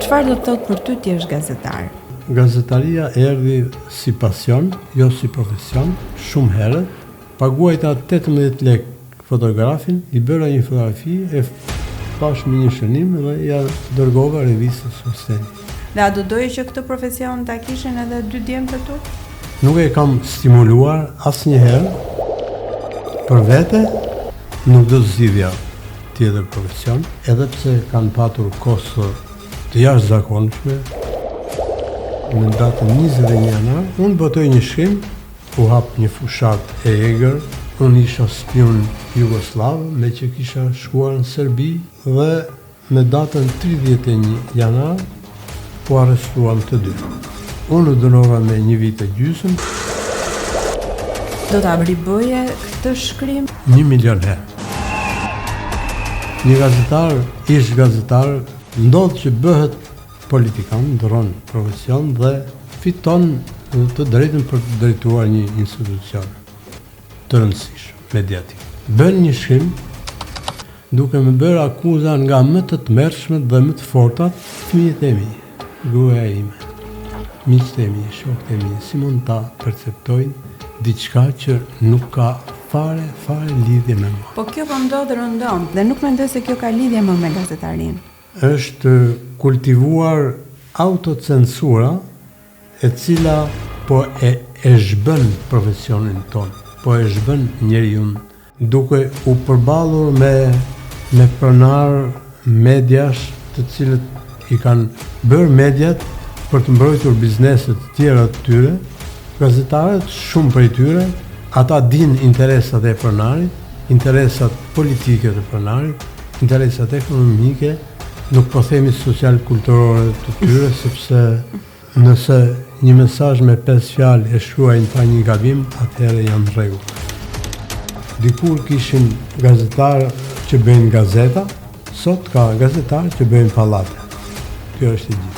Çfarë do të thotë për ty ti jesh gazetar? Gazetaria erdhi si pasion, jo si profesion, shumë herët. Paguajta 18 lek fotografin, i bëra një fotografi, e pash me një shënim dhe ja dërgova revistës Sosteni. Dhe a do doje që këtë profesion ta kishin edhe 2 djemtë tu? Nuk e kam stimuluar asnjëherë. Për vete, nuk do zgjidhja tjetër profesion, edhe pse kanë patur kosto të jashtëzakonshme. Në datën 21 janar, unë botoj një shkrim, u hap një fushat e egër, unë isha spion Jugoslav, me që kisha shkuar në Serbi, dhe me datën 31 janar, po arrestuam të dy. Unë u dënova me 1 vit e gjysmë. Do ta ribëje këtë shkrim? 1 milion herë. Një gazetar, ish gazetar, ndodh që bëhet politikan, ndron profesion dhe fiton të drejtën për të drejtuar një institucion të rëndësishëm, mediatik. Bën një shkrim duke më bërë akuza nga më të tmerrshmet dhe më të fortat fëmijët e mi, gruaja ime, miqtë e mi, shokët e mi, si mund ta perceptojnë diçka që nuk ka fare lidhje me mua. Po kjo po ndodh rëndom dhe nuk mendoj se kjo ka lidhje më me gazetarinë. Është kultivuar autocensura e cila po e zhbën profesionin ton, po e zhbën njeriu duke u përballur me pronar mediash të cilët i kanë bërë mediat për të mbrojtur bizneset të tjera të tyre. Gazetarët, shumë prej tyre, ata din interesat e pronarit, interesat politike të pronarit, interesat ekonomike, nuk po themi social-kulturore të tyre, sepse nëse një mesazh me 5 fjalë e shkruajnë pa një gabim, atëherë janë në rregull. Dikur kishin gazetarë që bëjnë gazeta, sot ka gazetarë që bëjnë pallate. Kjo është e gjithë.